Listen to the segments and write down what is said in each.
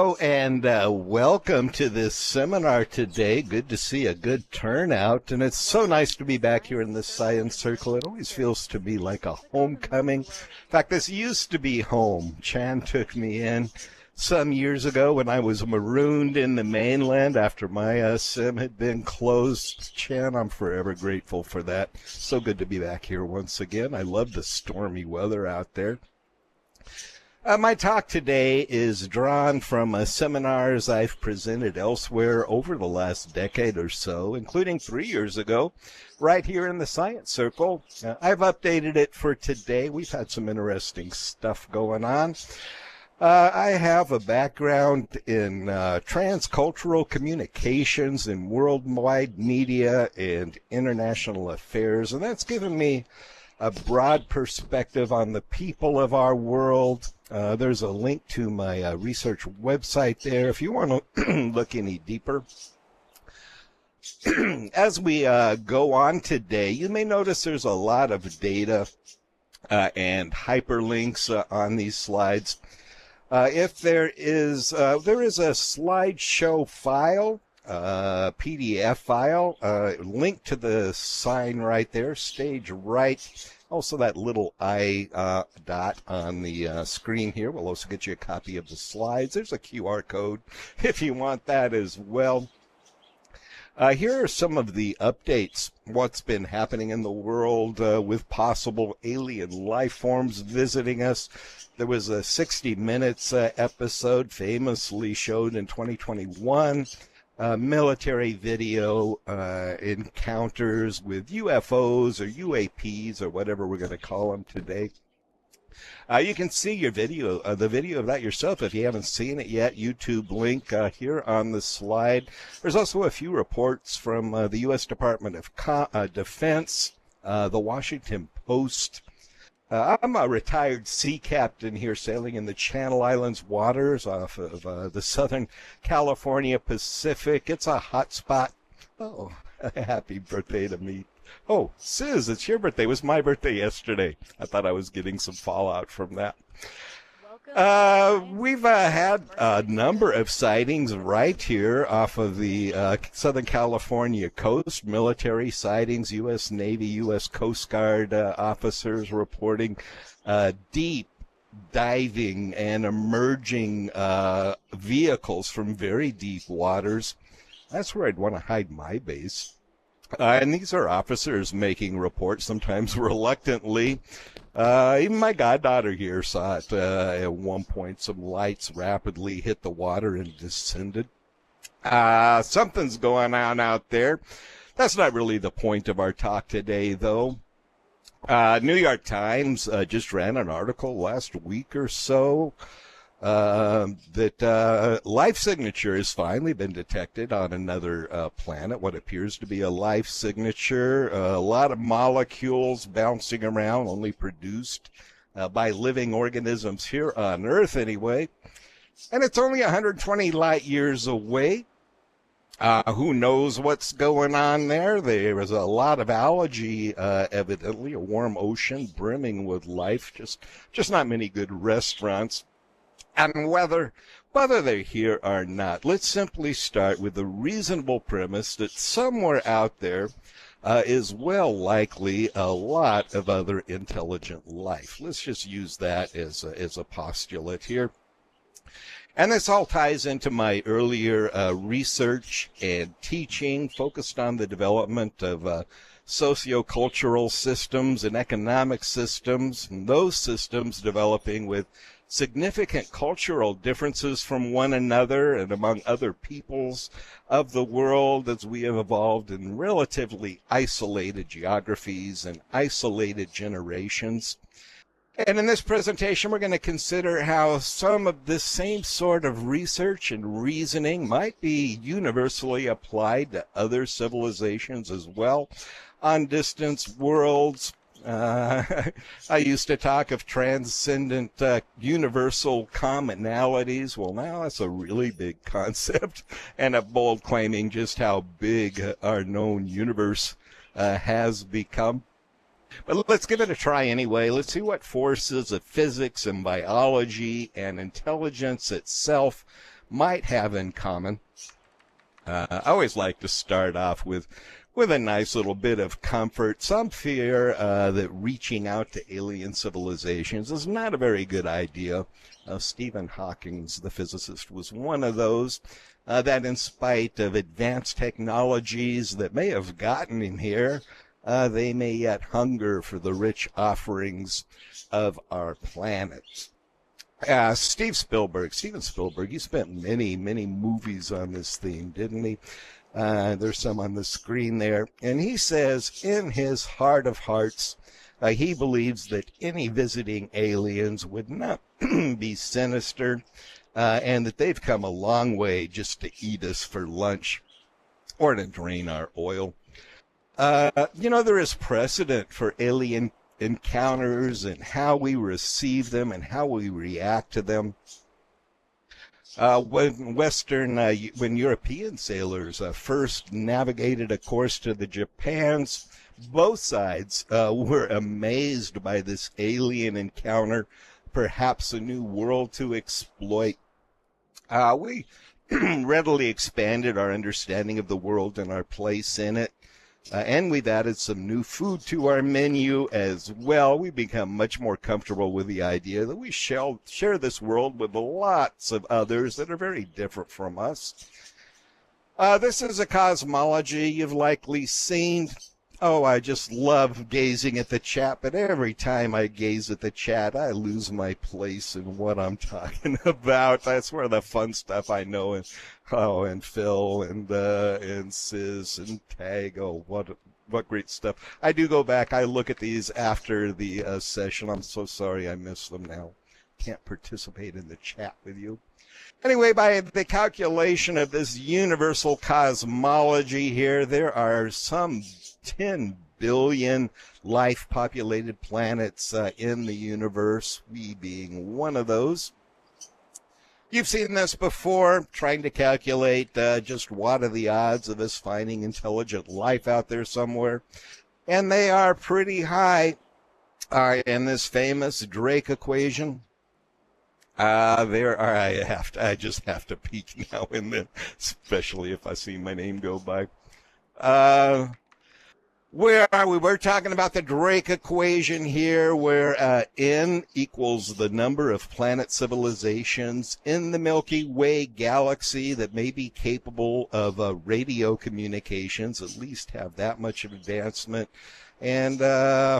Hello and welcome to this seminar today. Good to see a good turnout, and it's so nice to be back here in the Science Circle. It always feels to me like a homecoming. In fact, this used to be home. Chan took me in some years ago when I was marooned in the mainland after my sim had been closed. Chan, I'm forever grateful for that. So good to be back here once again. I love the stormy weather out there. My talk today is drawn from seminars I've presented elsewhere over the last decade or so, including 3 years ago, right here in the Science Circle. I've updated it for today. We've had some interesting stuff going on. I have a background in transcultural communications and worldwide media and international affairs, and that's given me a broad perspective on the people of our world. There's a link to my research website there if you want to look any deeper. As we go on today, you may notice there's a lot of data and hyperlinks on these slides. If there is a slideshow file, PDF file, link to the sign right there, stage right. Also that little I dot on the screen here will also get you a copy of the slides. There's a QR code if you want that as well. Here are some of the updates, what's been happening in the world with possible alien life forms visiting us. There was a 60 Minutes episode famously showed in 2021. Military video encounters with UFOs or UAPs or whatever we're going to call them today. You can see the video of that yourself if you haven't seen it yet. YouTube link here on the slide. There's also a few reports from the U.S. Department of Defense, the Washington Post. I'm a retired sea captain here sailing in the Channel Islands waters off of the Southern California Pacific. It's a hot spot. Oh, happy birthday to me. Oh, Sis, it's your birthday. It was my birthday yesterday. I thought I was getting some fallout from that. We've had a number of sightings right here off of the Southern California coast, military sightings, U.S. Navy, U.S. Coast Guard officers reporting deep diving and emerging vehicles from very deep waters. That's where I'd want to hide my base. And these are officers making reports, sometimes reluctantly. Even my goddaughter here saw it at one point. Some lights rapidly hit the water and descended. Something's going on out there. That's not really the point of our talk today, though. New York Times just ran an article last week or so that life signature has finally been detected on another planet, what appears to be a life signature. A lot of molecules bouncing around, only produced by living organisms here on Earth anyway. And it's only 120 light years away. Who knows what's going on there? There is a lot of algae, evidently, a warm ocean brimming with life, just not many good restaurants. And whether they're here or not, let's simply start with the reasonable premise that somewhere out there is well likely a lot of other intelligent life. Let's just use that as a postulate here. And this all ties into my earlier research and teaching focused on the development of sociocultural systems and economic systems, and those systems developing with significant cultural differences from one another and among other peoples of the world as we have evolved in relatively isolated geographies and isolated generations. And in this presentation, we're going to consider how some of this same sort of research and reasoning might be universally applied to other civilizations as well on distant worlds. I used to talk of transcendent universal commonalities. Well, now that's a really big concept and a bold claiming just how big our known universe has become. But let's give it a try anyway. Let's see what forces of physics and biology and intelligence itself might have in common. I always like to start off with a nice little bit of comfort. Some fear that reaching out to alien civilizations is not a very good idea. Stephen Hawking, the physicist, was one of those that in spite of advanced technologies that may have gotten him here, they may yet hunger for the rich offerings of our planet. Steven Spielberg, he spent many movies on this theme, didn't he? There's some on the screen there. And he says in his heart of hearts, he believes that any visiting aliens would not be sinister, and that they've come a long way just to eat us for lunch or to drain our oil. There is precedent for alien encounters and how we receive them and how we react to them. When European sailors first navigated a course to the Japans, both sides were amazed by this alien encounter, perhaps a new world to exploit. We readily expanded our understanding of the world and our place in it. And we've added some new food to our menu as well. We've become much more comfortable with the idea that we shall share this world with lots of others that are very different from us. This is a cosmology you've likely seen. Oh, I just love gazing at the chat, but every time I gaze at the chat, I lose my place in what I'm talking about. That's where the fun stuff I know, and Phil and Sis and Tag. Oh, what great stuff! I do go back. I look at these after the session. I'm so sorry I missed them now. Can't participate in the chat with you. Anyway, by the calculation of this universal cosmology here, there are some 10 billion life-populated planets in the universe, we being one of those. You've seen this before, trying to calculate just what are the odds of us finding intelligent life out there somewhere. And they are pretty high in this famous Drake equation. I just have to peek now and then, especially if I see my name go by. Where are we? We're talking about the Drake equation here, where N equals the number of planet civilizations in the Milky Way galaxy that may be capable of radio communications, at least have that much of advancement. And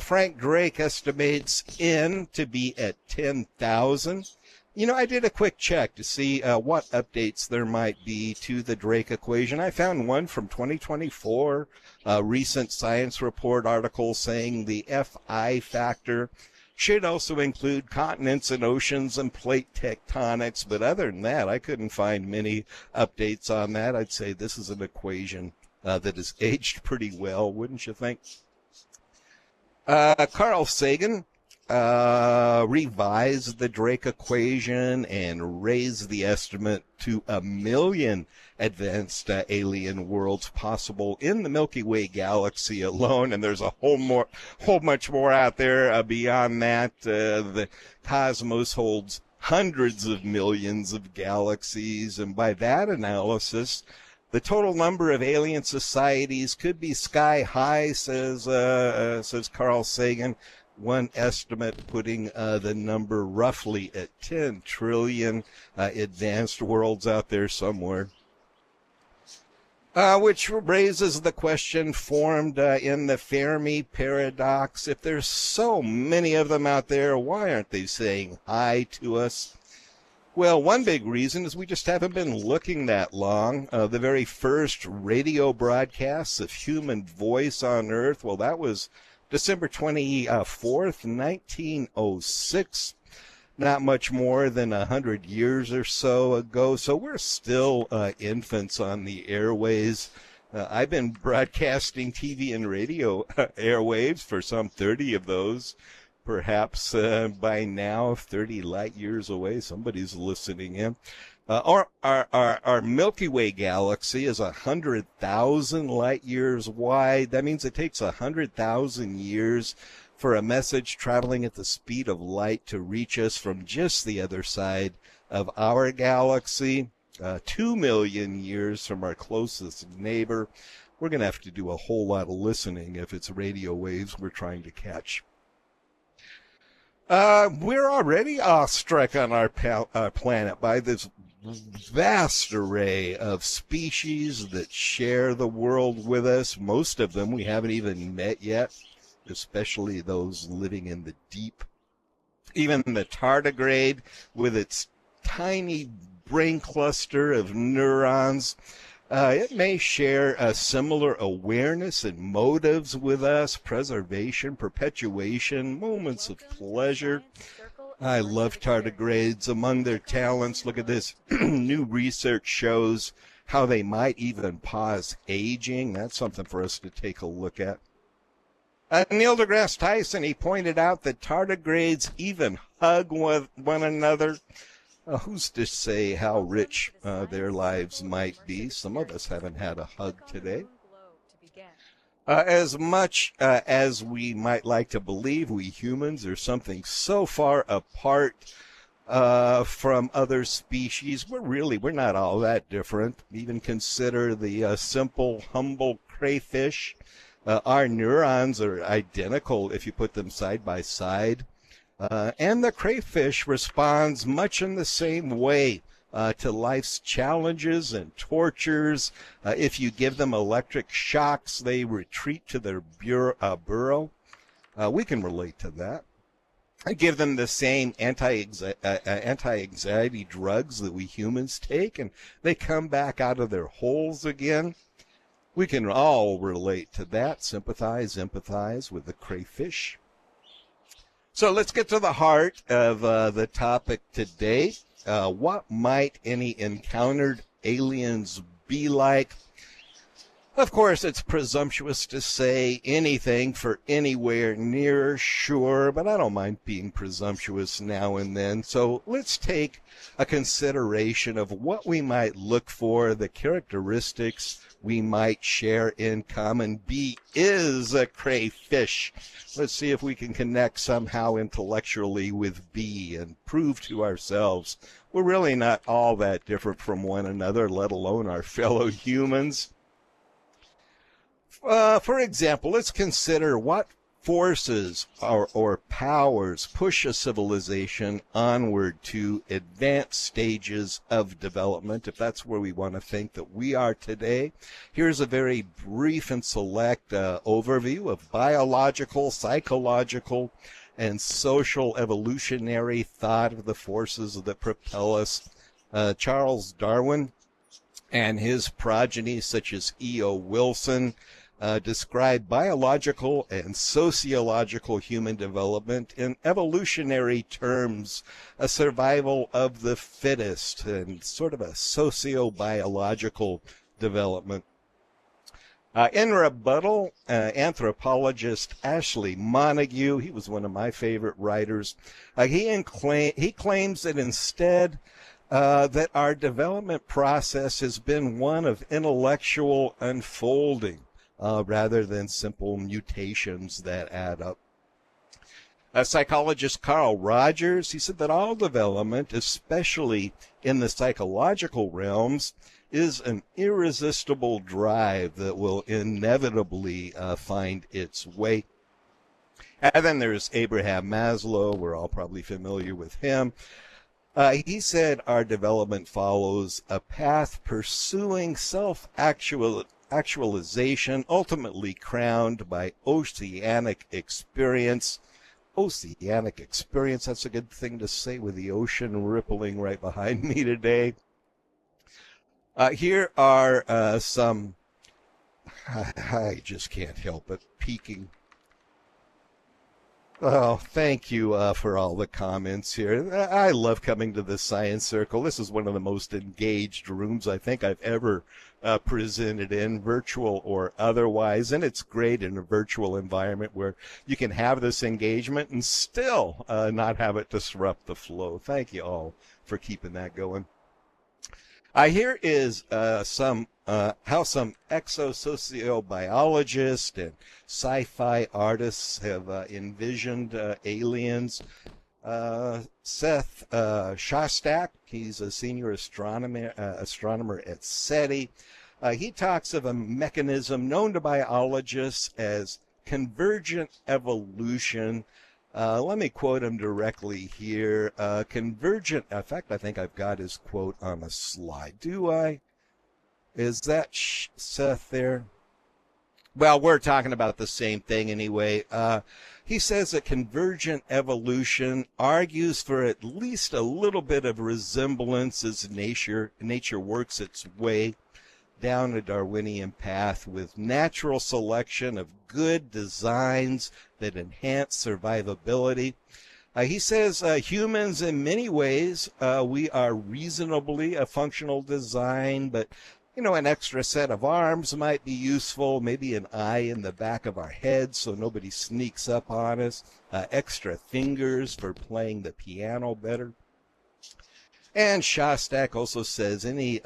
Frank Drake estimates N to be at 10,000. I did a quick check to see what updates there might be to the Drake equation. I found one from 2024, a recent Science Report article saying the Fi factor should also include continents and oceans and plate tectonics. But other than that, I couldn't find many updates on that. I'd say this is an equation that has aged pretty well, wouldn't you think? Carl Sagan revised the Drake equation and raised the estimate to 1 million advanced alien worlds possible in the Milky Way galaxy alone. And there's a whole much more out there beyond that. The cosmos holds hundreds of millions of galaxies, and by that analysis, the total number of alien societies could be sky high, says Carl Sagan. One estimate putting the number roughly at 10 trillion advanced worlds out there somewhere. Which raises the question formed in the Fermi paradox. If there's so many of them out there, why aren't they saying hi to us? Well, one big reason is we just haven't been looking that long. The very first radio broadcasts of human voice on Earth, well, that was December 24th, 1906, not much more than 100 years or so ago. So we're still infants on the airways. I've been broadcasting TV and radio airwaves for some 30 of those. Perhaps by now, 30 light years away, somebody's listening in. Our Milky Way galaxy is 100,000 light years wide. That means it takes 100,000 years for a message traveling at the speed of light to reach us from just the other side of our galaxy. 2 million years from our closest neighbor. We're going to have to do a whole lot of listening if it's radio waves we're trying to catch. We're already awestruck on our planet by this vast array of species that share the world with us. Most of them we haven't even met yet, especially those living in the deep. Even the tardigrade, with its tiny brain cluster of neurons, it may share a similar awareness and motives with us: preservation, perpetuation, moments of pleasure. I love tardigrades. Among their talents, look at this. New research shows how they might even pause aging. That's something for us to take a look at. Neil deGrasse Tyson, he pointed out that tardigrades even hug one another. Who's to say how rich their lives might be? Some of us haven't had a hug today. As much as we might like to believe we humans are something so far apart from other species, we're not all that different. Even consider the simple, humble crayfish. Our neurons are identical if you put them side by side. And the crayfish responds much in the same way to life's challenges and tortures. If you give them electric shocks, they retreat to their burrow. We can relate to that. I give them the same anti-anxiety drugs that we humans take, and they come back out of their holes again. We can all relate to that, sympathize, empathize with the crayfish. So let's get to the heart of the topic today. What might any encountered aliens be like? Of course, it's presumptuous to say anything for anywhere near sure, but I don't mind being presumptuous now and then. So let's take a consideration of what we might look for, the characteristics we might share in common. B is a crayfish. Let's see if we can connect somehow intellectually with B and prove to ourselves we're really not all that different from one another, let alone our fellow humans. For example, let's consider what forces or powers push a civilization onward to advanced stages of development, if that's where we want to think that we are today. Here's a very brief and select overview of biological, psychological, and social evolutionary thought of the forces that propel us. Charles Darwin and his progeny, such as E.O. Wilson, describe biological and sociological human development in evolutionary terms, a survival of the fittest, and sort of a socio-biological development. In rebuttal, anthropologist Ashley Montagu, he was one of my favorite writers, he claims that instead that our development process has been one of intellectual unfolding, rather than simple mutations that add up. Psychologist Carl Rogers, he said that all development, especially in the psychological realms, is an irresistible drive that will inevitably find its way. And then there's Abraham Maslow. We're all probably familiar with him. He said our development follows a path pursuing self-actualization, ultimately crowned by oceanic experience. Oceanic experience, that's a good thing to say with the ocean rippling right behind me today. Here are some, I just can't help but peeking. Oh, thank you for all the comments here. I love coming to the Science Circle. This is one of the most engaged rooms I think I've ever presented in, virtual or otherwise. And it's great in a virtual environment where you can have this engagement and still not have it disrupt the flow. Thank you all for keeping that going. Here is how some exosociobiologists and sci-fi artists have envisioned aliens. Seth Shostak, he's a senior astronomer at SETI. He talks of a mechanism known to biologists as convergent evolution. Let me quote him directly here. Convergent, in fact, I think I've got his quote on a slide. Do I? Is that Seth there? Well, we're talking about the same thing anyway. He says that convergent evolution argues for at least a little bit of resemblance as nature works its way down a Darwinian path with natural selection of good designs that enhance survivability. He says humans, in many ways, we are reasonably a functional design, but an extra set of arms might be useful, maybe an eye in the back of our head so nobody sneaks up on us, extra fingers for playing the piano better. And Shostak also says any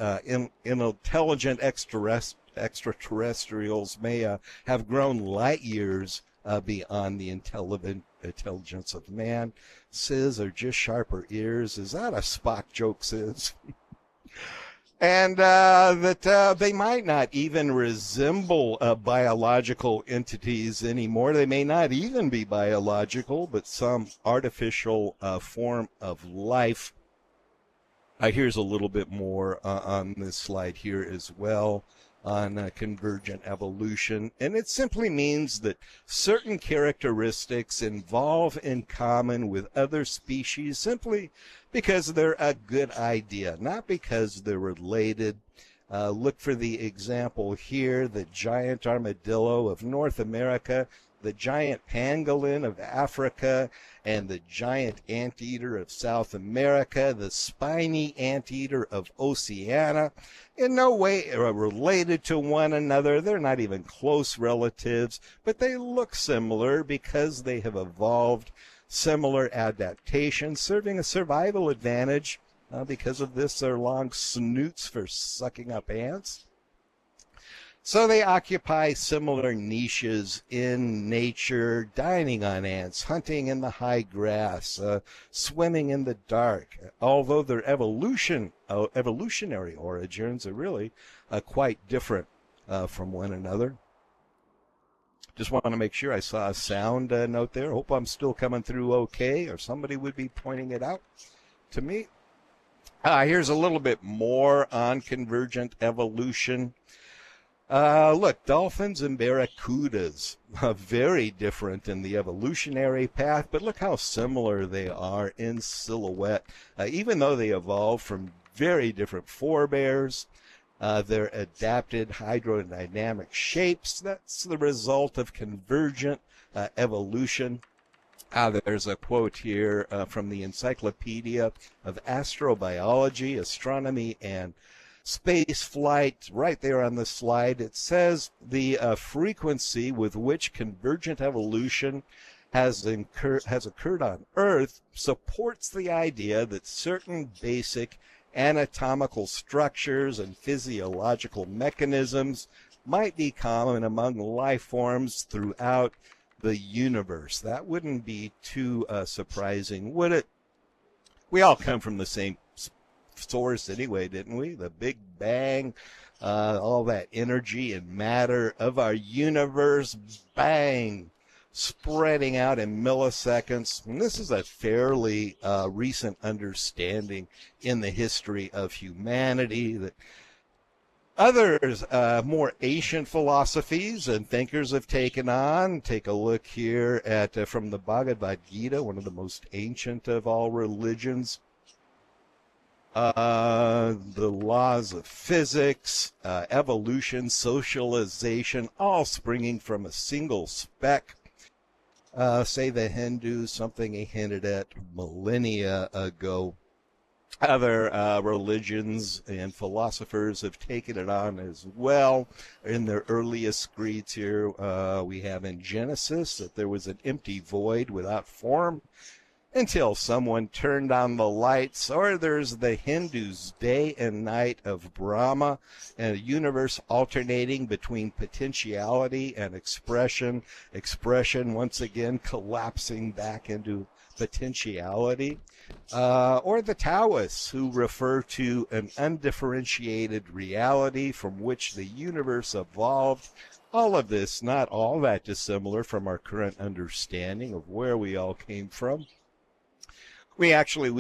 intelligent extraterrestrials may have grown light years beyond the intelligence of man. Says are just sharper ears. Is that a Spock joke, Sis? And that they might not even resemble biological entities anymore. They may not even be biological, but some artificial form of life. Here's a little bit more on this slide here as well on convergent evolution. And it simply means that certain characteristics evolve in common with other species simply because they're a good idea, not because they're related. Look for the example here, the giant armadillo of North America, the giant pangolin of Africa, and the giant anteater of South America, the spiny anteater of Oceania. In no way are related to one another. They're not even close relatives, but they look similar because they have evolved similar adaptations, serving a survival advantage because of this, their long snoots for sucking up ants. So they occupy similar niches in nature, dining on ants, hunting in the high grass, swimming in the dark, although their evolutionary origins are really quite different from one another. Just want to make sure I saw a sound note there. Hope I'm still coming through okay, or somebody would be pointing it out to me. Here's a little bit more on convergent evolution. Look, dolphins and barracudas are very different in the evolutionary path, but look how similar they are in silhouette. Even though they evolved from very different forebears, their adapted hydrodynamic shapes, that's the result of convergent evolution. There's a quote here from the Encyclopedia of Astrobiology, Astronomy, and Space Flight, right there on the slide. It says the frequency with which convergent evolution has occurred on Earth supports the idea that certain basic anatomical structures and physiological mechanisms might be common among life forms throughout the universe. That wouldn't be too surprising, would it? We all come from the same source anyway, didn't we? The Big Bang, all that energy and matter of our universe, bang, spreading out in milliseconds. And this is a fairly recent understanding in the history of humanity that others, more ancient philosophies and thinkers have taken on. Take a look here at from the Bhagavad Gita, one of the most ancient of all religions. The laws of physics, evolution, socialization, all springing from a single speck. Say the Hindus, something he hinted at millennia ago. Other religions and philosophers have taken it on as well. In their earliest creeds here, we have in Genesis that there was an empty void without form. until someone turned on the lights. Or there's the Hindus' day and night of Brahma, and a universe alternating between potentiality and expression. Expression, once again, collapsing back into potentiality. Or the Taoists, who refer to an undifferentiated reality from which the universe evolved. All of this not all that dissimilar from our current understanding of where we all came from. We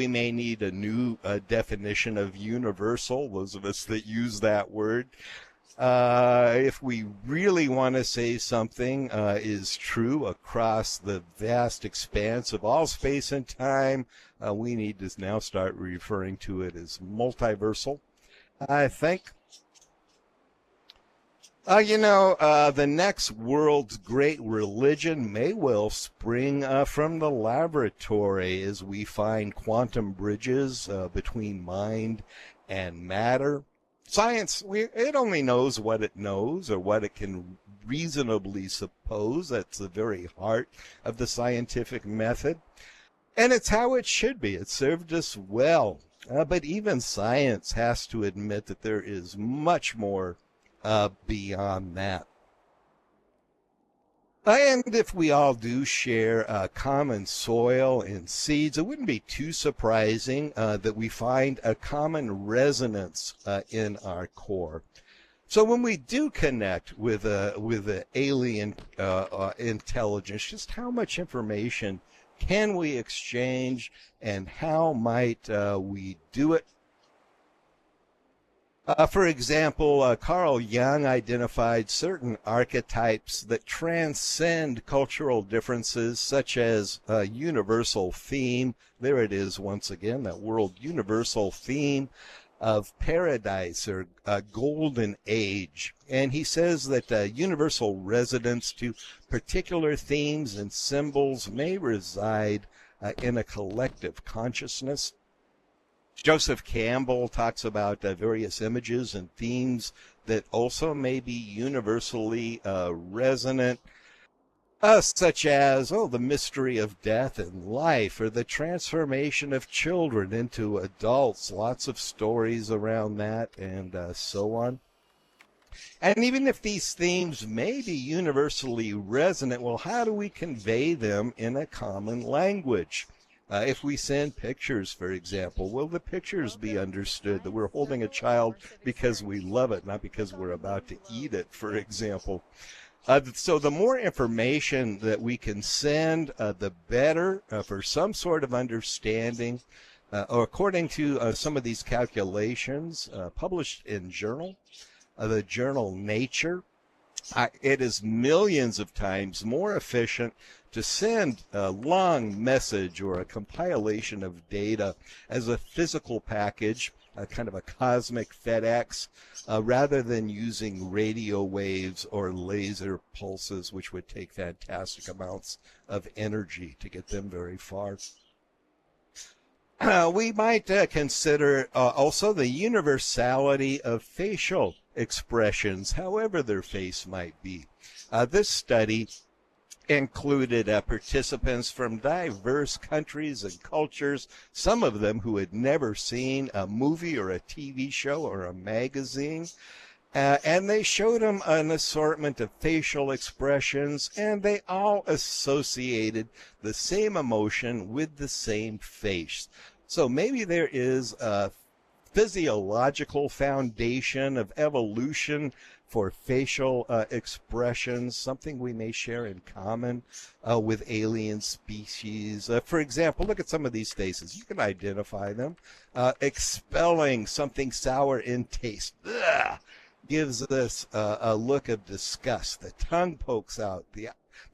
may need a new definition of universal, those of us that use that word. If we really want to say something is true across the vast expanse of all space and time, we need to now start referring to it as multiversal, I think. The next world's great religion may well spring from the laboratory as we find quantum bridges between mind and matter. Science, it only knows what it knows or what it can reasonably suppose. That's the very heart of the scientific method. And it's how it should be. It served us well. But even science has to admit that there is much more beyond that. And if we all do share common soil and seeds, it wouldn't be too surprising that we find a common resonance in our core. So when we do connect with a alien intelligence, just how much information can we exchange, and how might we do it? For example, Carl Jung identified certain archetypes that transcend cultural differences, such as a universal theme. There it is once again, that world universal theme of paradise or a golden age. And he says that universal resonance to particular themes and symbols may reside in a collective consciousness. Joseph Campbell talks about various images and themes that also may be universally resonant, such as, the mystery of death and life, or the transformation of children into adults. Lots of stories around that, and so on. And even if these themes may be universally resonant, well, how do we convey them in a common language? If we send pictures, for example, will the pictures be understood that we're holding a child because we love it, not because we're about to eat it, for example? So the more information that we can send, the better for some sort of understanding. Or according to some of these calculations published in the journal Nature, it is millions of times more efficient to send a long message or a compilation of data as a physical package, kind of a cosmic FedEx, rather than using radio waves or laser pulses, which would take fantastic amounts of energy to get them very far. We might consider also the universality of facial expressions, however their face might be. This study included participants from diverse countries and cultures, some of them who had never seen a movie or a TV show or a magazine. And they showed them an assortment of facial expressions, and they all associated the same emotion with the same face. So maybe there is a physiological foundation of evolution for facial expressions, something we may share in common with alien species. For example, look at some of these faces. You can identify them. Expelling something sour in taste. Ugh! Gives us a look of disgust. The tongue pokes out.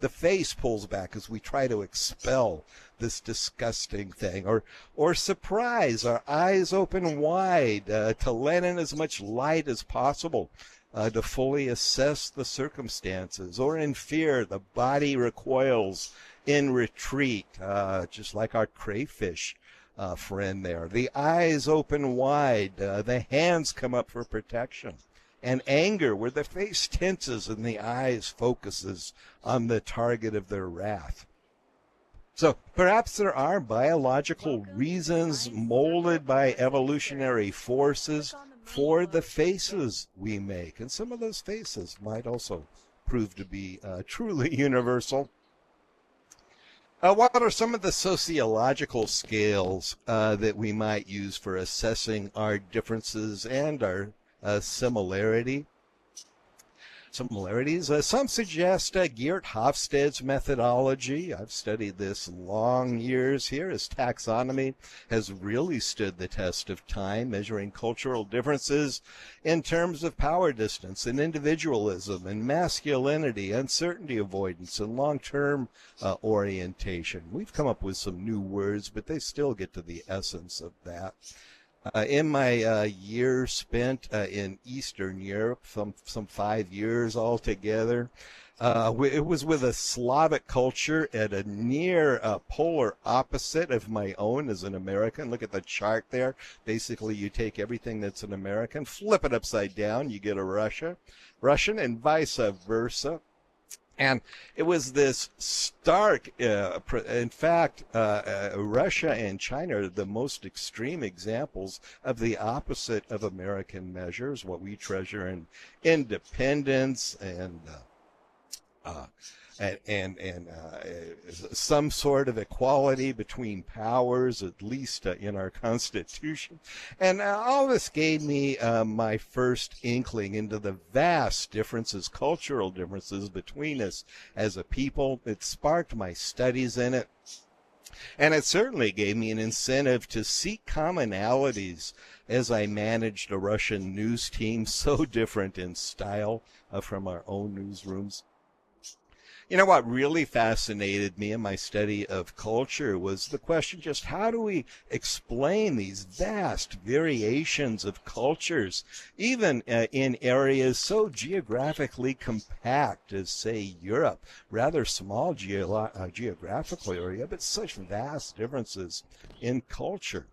The face pulls back as we try to expel this disgusting thing. Or surprise. Our eyes open wide to let in as much light as possible to fully assess the circumstances. Or in fear, the body recoils in retreat, just like our crayfish friend there. The eyes open wide. The hands come up for protection. And anger, where the face tenses and the eyes focuses on the target of their wrath. So perhaps there are biological reasons molded by evolutionary forces for the faces we make. And some of those faces might also prove to be truly universal. What are some of the sociological scales that we might use for assessing our differences and our similarities? Some suggest Geert Hofstede's methodology. I've studied this long years here as taxonomy has really stood the test of time, measuring cultural differences in terms of power distance and individualism and masculinity, uncertainty avoidance, and long-term orientation. We've come up with some new words, but they still get to the essence of that. In my year spent in Eastern Europe, some 5 years altogether, it was with a Slavic culture at a near polar opposite of my own as an American. Look at the chart there. Basically, you take everything that's an American, flip it upside down, you get a Russian, and vice versa. And it was this stark, in fact, Russia and China are the most extreme examples of the opposite of American measures, what we treasure in independence and some sort of equality between powers, at least in our Constitution. And all this gave me my first inkling into the vast differences, cultural differences between us as a people. It sparked my studies in it. And it certainly gave me an incentive to seek commonalities as I managed a Russian news team so different in style from our own newsrooms. You know, what really fascinated me in my study of culture was the question, just how do we explain these vast variations of cultures, even in areas so geographically compact as, say, Europe, rather small geographical area, but such vast differences in culture.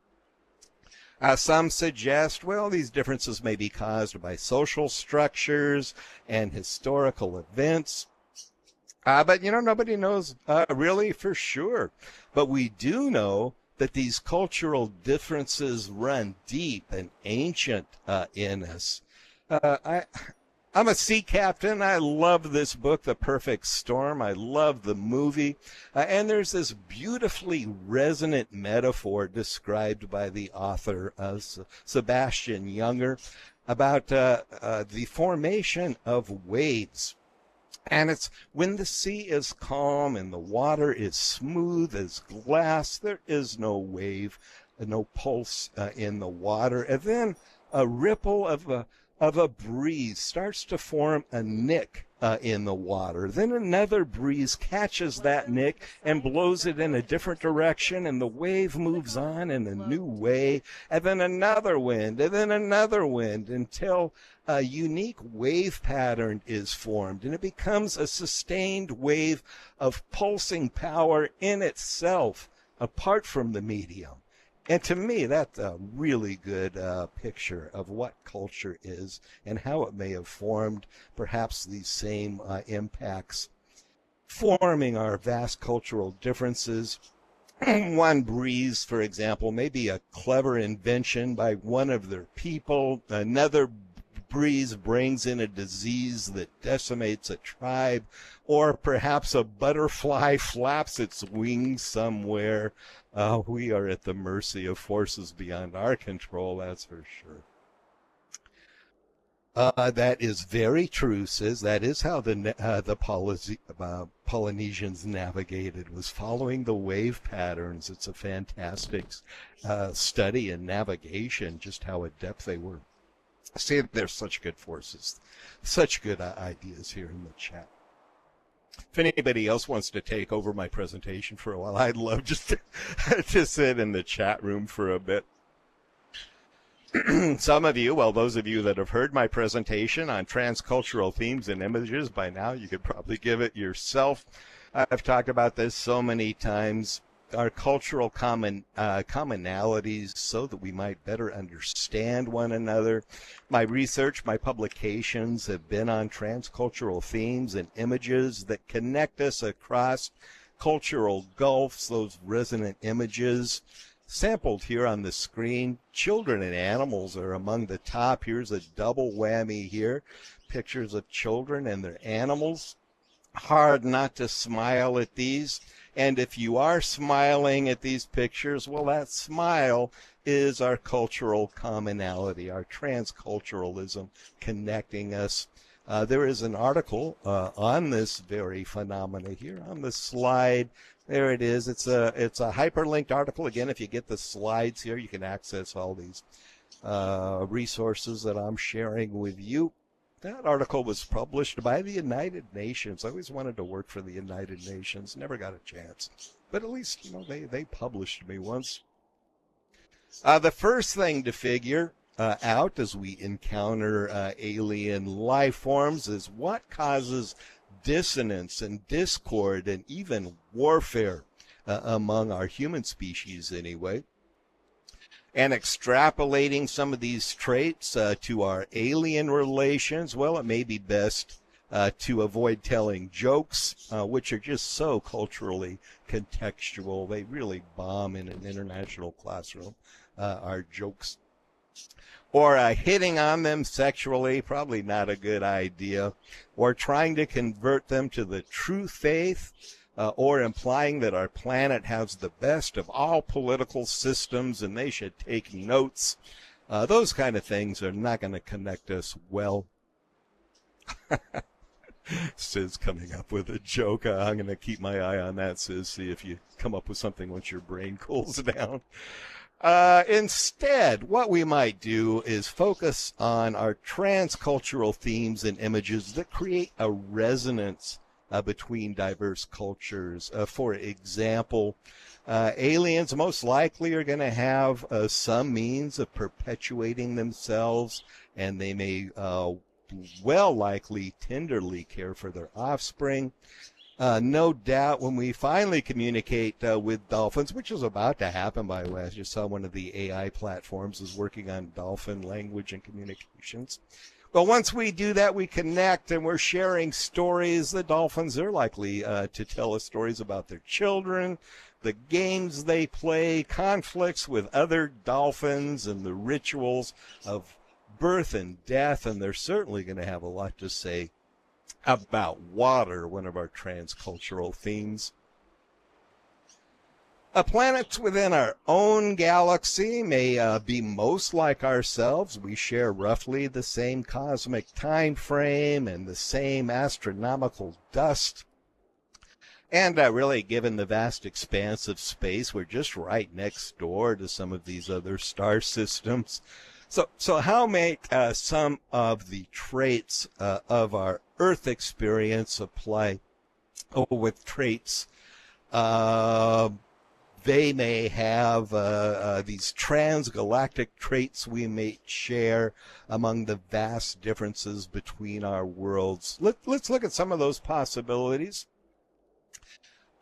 Some suggest, well, these differences may be caused by social structures and historical events. But, you know, nobody knows really for sure. But we do know that these cultural differences run deep and ancient in us. I'm a sea captain. I love this book, The Perfect Storm. I love the movie. And there's this beautifully resonant metaphor described by the author, Sebastian Junger, about the formation of waves. And it's when the sea is calm and the water is smooth as glass, there is no wave, no pulse in the water. And then a ripple of a breeze starts to form a nick in the water. Then another breeze catches that nick and blows it in a different direction, and the wave moves on in a new way, and then another wind, and then another wind, until a unique wave pattern is formed, and it becomes a sustained wave of pulsing power in itself, apart from the medium. And to me, that's a really good picture of what culture is and how it may have formed perhaps these same impacts, forming our vast cultural differences. One breeze, for example, may be a clever invention by one of their people. Another breeze brings in a disease that decimates a tribe, or perhaps a butterfly flaps its wings somewhere. We are at the mercy of forces beyond our control, that's for sure. That is very true, says. That is how the Polynesians navigated, was following the wave patterns. It's a fantastic study in navigation, just how adept they were. See, there's such good forces, such good ideas here in the chat. If anybody else wants to take over my presentation for a while, I'd love just to sit in the chat room for a bit. Some of you, well, those of you that have heard my presentation on transcultural themes and images by now, you could probably give it yourself. I've talked about this so many times. Our cultural commonalities so that we might better understand one another. My research, my publications have been on transcultural themes and images that connect us across cultural gulfs, those resonant images. Sampled here on the screen, children and animals are among the top. Here's a double whammy here. Pictures of children and their animals. Hard not to smile at these. And if you are smiling at these pictures, well, that smile is our cultural commonality, our transculturalism connecting us. There is an article on this very phenomena here on the slide. There it is. It's a hyperlinked article. Again, if you get the slides here, you can access all these resources that I'm sharing with you. That article was published by the United Nations. I always wanted to work for the United Nations. Never got a chance. But at least, you know, they published me once. The first thing to figure out as we encounter alien life forms is what causes dissonance and discord and even warfare among our human species anyway. And extrapolating some of these traits to our alien relations, well, it may be best to avoid telling jokes, which are just so culturally contextual. They really bomb in an international classroom, our jokes. Or hitting on them sexually, probably not a good idea. Or trying to convert them to the true faith, or implying that our planet has the best of all political systems and they should take notes. Those kind of things are not going to connect us well. Sis coming up with a joke. I'm going to keep my eye on that, Sis. See if you come up with something once your brain cools down. Instead, what we might do is focus on our transcultural themes and images that create a resonance between diverse cultures. For example, aliens most likely are going to have some means of perpetuating themselves, and they may well likely tenderly care for their offspring. No doubt when we finally communicate with dolphins, which is about to happen, by the way. I just saw one of the AI platforms is working on dolphin language and communications. But once we do that, we connect and we're sharing stories. The dolphins are likely to tell us stories about their children, the games they play, conflicts with other dolphins, and the rituals of birth and death. And they're certainly going to have a lot to say about water, one of our transcultural themes. Planets within our own galaxy may be most like ourselves. We share roughly the same cosmic time frame and the same astronomical dust. And really, given the vast expanse of space, we're just right next door to some of these other star systems. So how make some of the traits of our Earth experience apply with traits they may have these transgalactic traits we may share among the vast differences between our worlds? Let's look at some of those possibilities.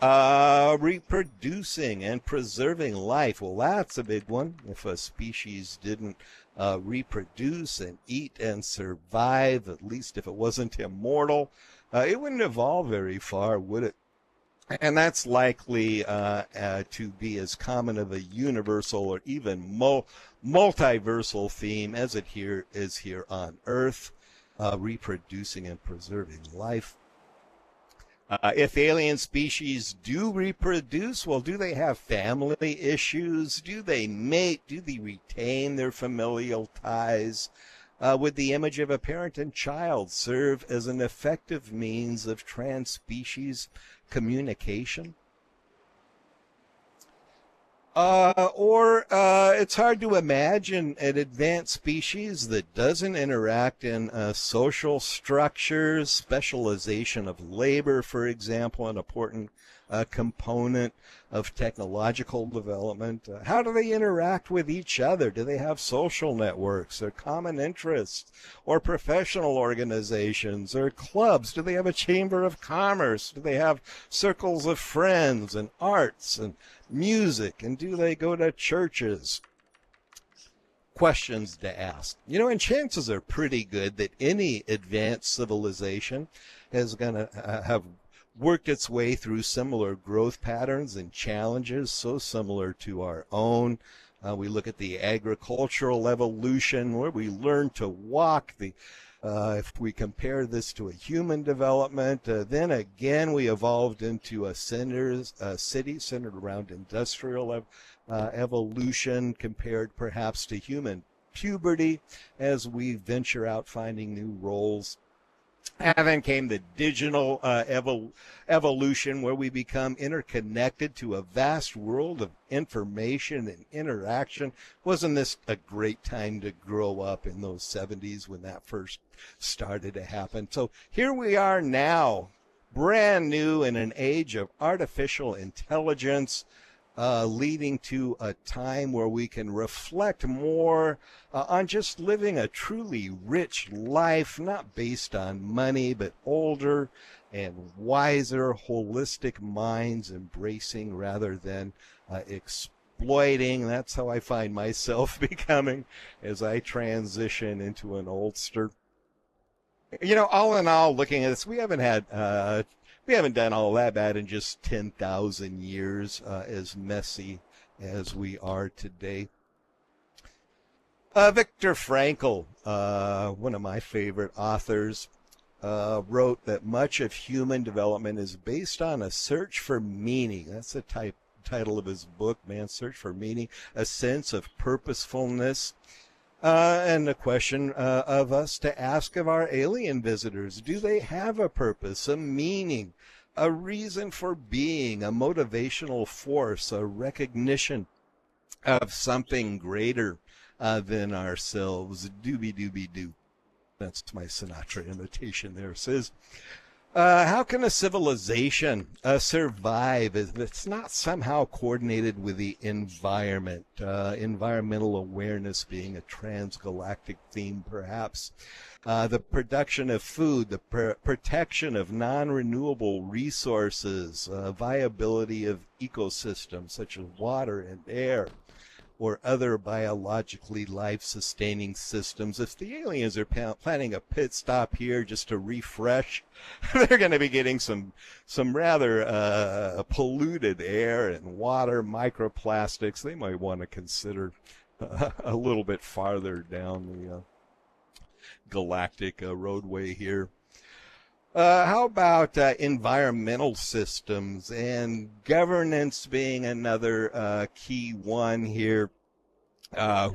Reproducing and preserving life. Well, that's a big one. If a species didn't reproduce and eat and survive, at least if it wasn't immortal, it wouldn't evolve very far, would it? And that's likely to be as common of a universal or even multiversal theme as it is here on Earth, reproducing and preserving life. If alien species do reproduce, well, do they have family issues? Do they mate? Do they retain their familial ties? Would the image of a parent and child serve as an effective means of trans-species communication? Or it's hard to imagine an advanced species that doesn't interact in social structures. Specialization of labor, for example, an important component of technological development. How do they interact with each other? Do they have social networks or common interests or professional organizations or clubs? Do they have a chamber of commerce? Do they have circles of friends and arts and music? And do they go to churches? Questions to ask. You know, and chances are pretty good that any advanced civilization is going to have worked its way through similar growth patterns and challenges, so similar to our own. We look at the agricultural evolution where we learn to walk. If we compare this to a human development, then again we evolved into a city centered around industrial evolution compared perhaps to human puberty as we venture out finding new roles. And then came the digital evolution, where we become interconnected to a vast world of information and interaction. Wasn't this a great time to grow up in those 70s when that first started to happen? So here we are now, brand new in an age of artificial intelligence, leading to a time where we can reflect more on just living a truly rich life, not based on money, but older and wiser, holistic minds embracing rather than exploiting. That's how I find myself becoming as I transition into an oldster. You know, all in all, looking at this, we haven't done all that bad in just 10,000 years, as messy as we are today. Viktor Frankl, one of my favorite authors, wrote that much of human development is based on a search for meaning. That's the title of his book, Man's Search for Meaning, a sense of purposefulness. And the question of us to ask of our alien visitors, do they have a purpose, a meaning, a reason for being, a motivational force, a recognition of something greater than ourselves? Doobie-doobie-doo. That's my Sinatra imitation there. It says, how can a civilization survive if it's not somehow coordinated with the environment? Environmental awareness being a transgalactic theme, perhaps. The production of food, the protection of non-renewable resources, viability of ecosystems such as water and air, or other biologically life-sustaining systems. If the aliens are planning a pit stop here just to refresh, they're going to be getting some rather polluted air and water, microplastics. They might want to consider a little bit farther down the galactic roadway here. How about environmental systems and governance being another key one here?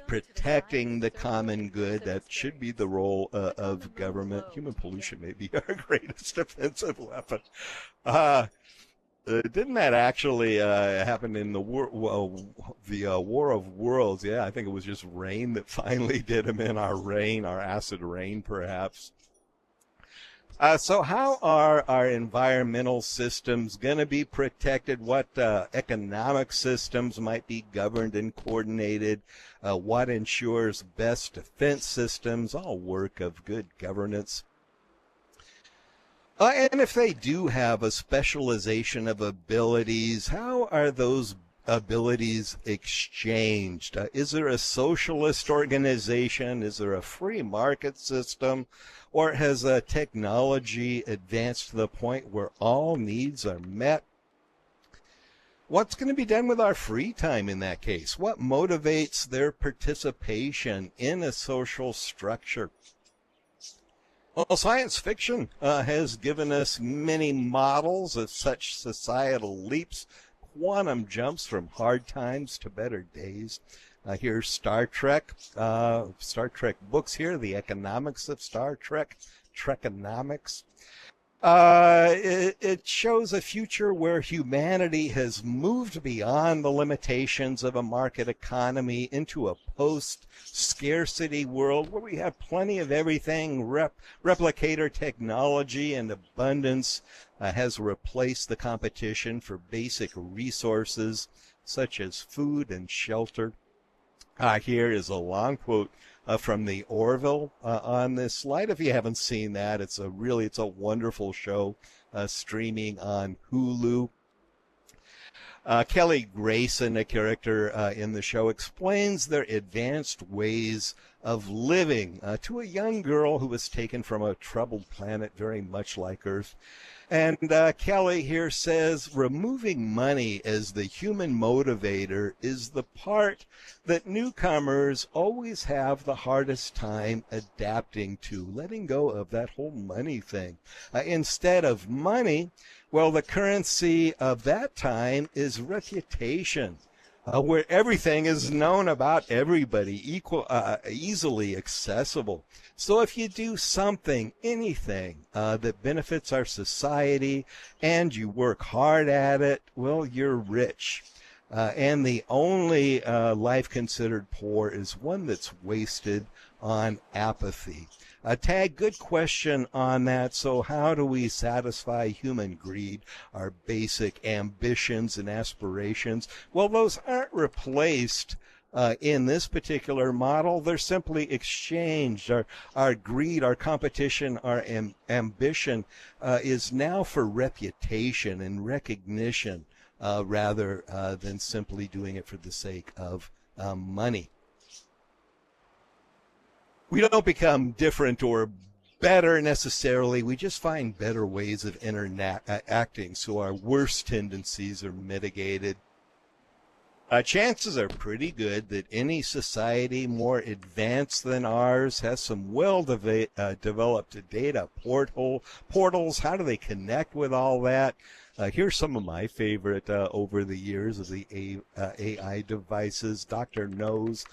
Protecting the common good, that should be the role of government. Human pollution may be our greatest offensive weapon. Didn't that actually happen in the War of Worlds? Yeah, I think it was just rain that finally did them in, our acid rain, perhaps. So how are our environmental systems going to be protected? What economic systems might be governed and coordinated? What ensures best defense systems? All work of good governance. And if they do have a specialization of abilities, how are those abilities exchanged? Is there a socialist organization? Is there a free market system? Or has technology advanced to the point where all needs are met? What's going to be done with our free time in that case? What motivates their participation in a social structure? Well, science fiction has given us many models of such societal leaps, quantum jumps from hard times to better days. Here's Star Trek books here, The Economics of Star Trek, Trekonomics. It shows a future where humanity has moved beyond the limitations of a market economy into a post-scarcity world where we have plenty of everything. Replicator technology and abundance has replaced the competition for basic resources such as food and shelter. Here is a long quote from the Orville on this slide. If you haven't seen that, it's a wonderful show streaming on Hulu. Kelly Grayson, a character in the show, explains their advanced ways of living to a young girl who was taken from a troubled planet very much like Earth. And Kelly here says removing money as the human motivator is the part that newcomers always have the hardest time adapting to, letting go of that whole money thing. Instead of money, well, the currency of that time is reputation. Where everything is known about everybody, easily accessible. So if you do something, anything that benefits our society and you work hard at it, well, you're rich. And the only life considered poor is one that's wasted on apathy. Tag, good question on that. So how do we satisfy human greed, our basic ambitions and aspirations? Well, those aren't replaced in this particular model. They're simply exchanged. Our greed, our competition, our ambition is now for reputation and recognition rather than simply doing it for the sake of money. We don't become different or better necessarily. We just find better ways of interacting so our worst tendencies are mitigated. Chances are pretty good that any society more advanced than ours has some well-developed data portals. How do they connect with all that? Here's some of my favorite over the years of the AI devices. Dr. No's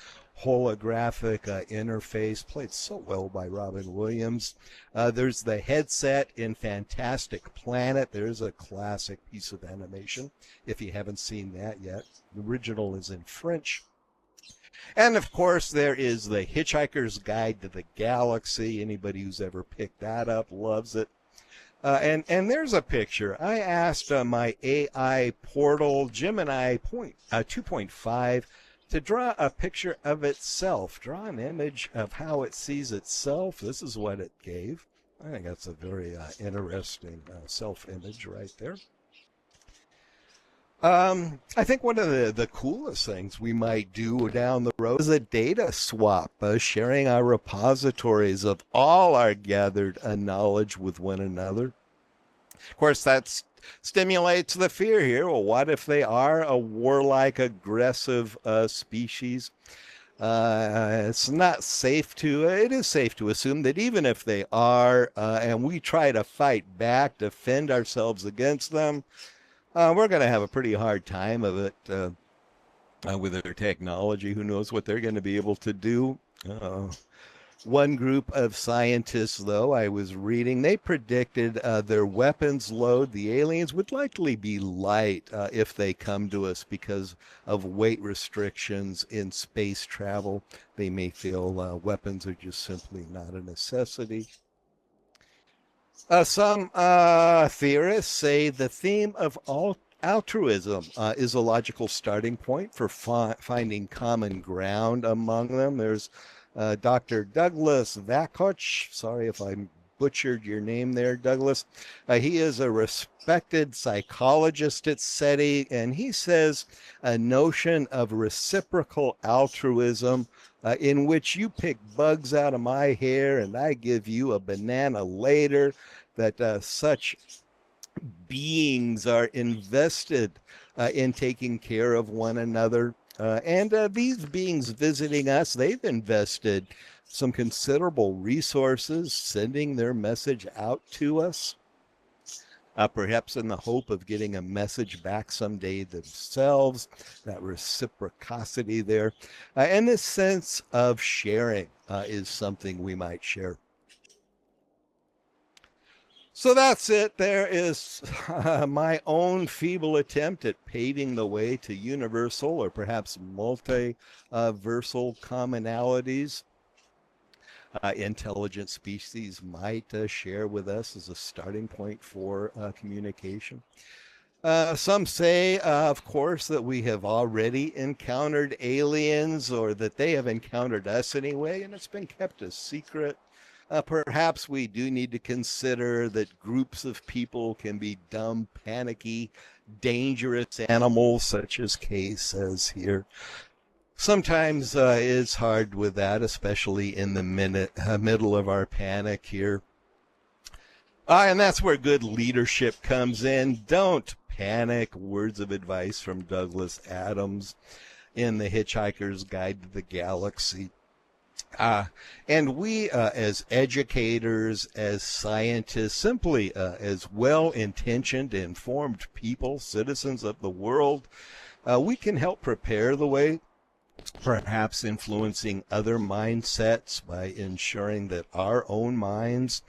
holographic interface, played so well by Robin Williams. There's the headset in Fantastic Planet. There's a classic piece of animation if you haven't seen that yet. The original is in French. And of course, there is the Hitchhiker's Guide to the Galaxy. Anybody who's ever picked that up loves it. And there's a picture. I asked my AI portal, Gemini 2.5, to draw a picture of itself, draw an image of how it sees itself. This is what it gave. I think that's a very interesting self-image right there. I think one of the coolest things we might do down the road is a data swap, sharing our repositories of all our gathered knowledge with one another. Of course, that stimulates the fear here. Well, what if they are a warlike, aggressive species? It's not safe to, it is safe to assume that even if they are, and we try to fight back, defend ourselves against them, we're going to have a pretty hard time of it with their technology. Who knows what they're going to be able to do? One group of scientists, though, I was reading, they predicted their weapons load, the aliens, would likely be light if they come to us because of weight restrictions in space travel. They may feel weapons are just simply not a necessity. Some theorists say the theme of altruism is a logical starting point for finding common ground among them. There's Dr. Douglas Vakoch, sorry if I butchered your name there, Douglas. He is a respected psychologist at SETI, and he says a notion of reciprocal altruism in which you pick bugs out of my hair and I give you a banana later, that such beings are invested in taking care of one another. And these beings visiting us, they've invested some considerable resources sending their message out to us, perhaps in the hope of getting a message back someday themselves, that reciprocity there. And this sense of sharing is something we might share. So that's it. There is my own feeble attempt at paving the way to universal or perhaps multiversal commonalities intelligent species might share with us as a starting point for communication. Some say, of course, that we have already encountered aliens or that they have encountered us anyway, and it's been kept a secret. Perhaps we do need to consider that groups of people can be dumb, panicky, dangerous animals, such as Kay says here. Sometimes it's hard with that, especially in the middle of our panic here. And that's where good leadership comes in. Don't panic. Words of advice from Douglas Adams in The Hitchhiker's Guide to the Galaxy. And we, as educators, as scientists, simply as well-intentioned, informed people, citizens of the world, we can help prepare the way, perhaps influencing other mindsets by ensuring that our own minds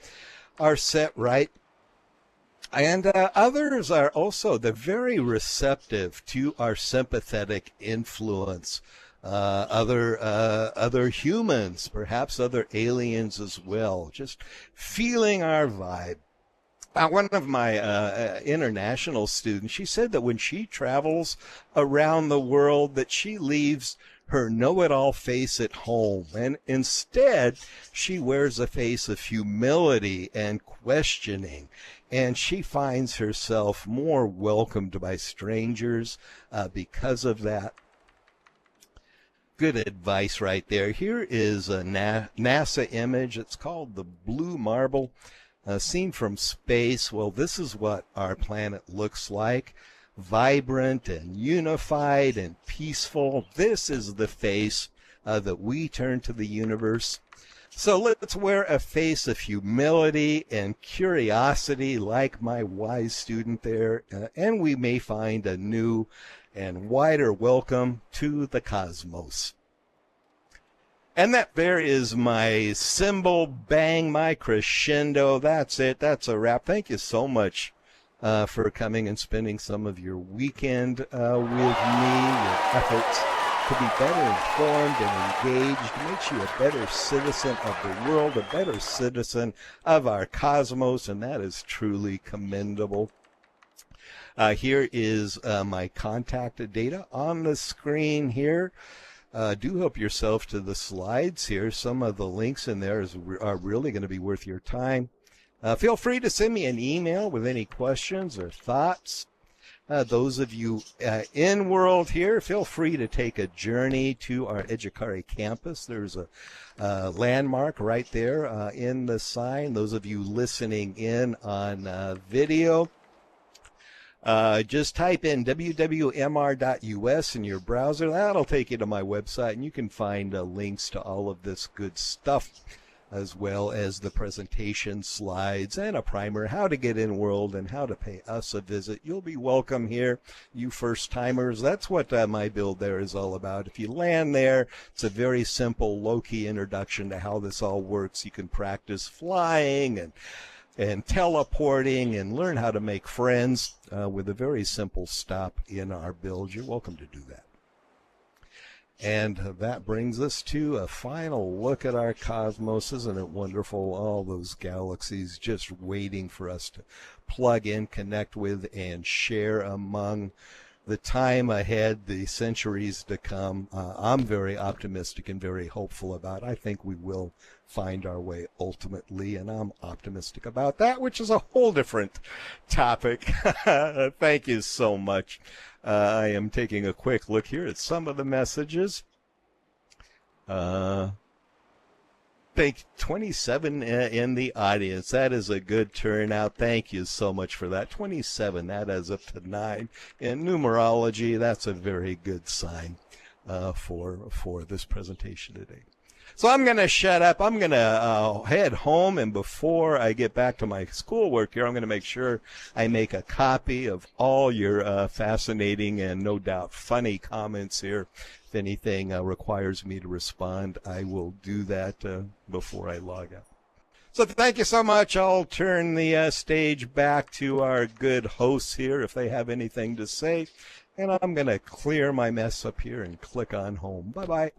are set right. And others are also, they're very receptive to our sympathetic influence. Other humans, perhaps other aliens as well, just feeling our vibe. One of my international students, she said that when she travels around the world, that she leaves her know-it-all face at home, and instead she wears a face of humility and questioning, and she finds herself more welcomed by strangers because of that. Good advice right there. Here is a NASA image. It's called the Blue Marble, seen from space. Well, this is what our planet looks like. Vibrant and unified and peaceful. This is the face that we turn to the universe. So let's wear a face of humility and curiosity like my wise student there, and we may find a new and wider welcome to the cosmos. And that there is my cymbal bang, my crescendo. That's it. That's a wrap. Thank you so much for coming and spending some of your weekend with me. Your efforts to be better informed and engaged makes you a better citizen of the world, a better citizen of our cosmos, and that is truly commendable. Here is my contact data on the screen here. Do help yourself to the slides here. Some of the links in there are really going to be worth your time. Feel free to send me an email with any questions or thoughts. Those of you in world here, feel free to take a journey to our Edukari campus. There's a landmark right there in the sign. Those of you listening in on video, just type in wwmr.us in your browser. That'll take you to my website, and you can find links to all of this good stuff, as well as the presentation slides and a primer, how to get in world and how to pay us a visit. You'll be welcome here, you first-timers. That's what my build there is all about. If you land there, it's a very simple, low-key introduction to how this all works. You can practice flying and teleporting and learn how to make friends with a very simple stop in our build. You're welcome to do that. And that brings us to a final look at our cosmos. Isn't it wonderful? All those galaxies just waiting for us to plug in, connect with, and share among. The time ahead, the centuries to come, I'm very optimistic and very hopeful about. I think we will find our way ultimately, and I'm optimistic about that, which is a whole different topic. Thank you so much. I am taking a quick look here at some of the messages. Thank 27 in the audience. That is a good turnout. Thank you so much for that. 27, that adds up to 9. In numerology, that's a very good sign for this presentation today. So I'm going to shut up. I'm going to head home, and before I get back to my schoolwork here, I'm going to make sure I make a copy of all your fascinating and no doubt funny comments here. If anything requires me to respond, I will do that before I log out. So thank you so much. I'll turn the stage back to our good hosts here if they have anything to say. And I'm going to clear my mess up here and click on home. Bye-bye.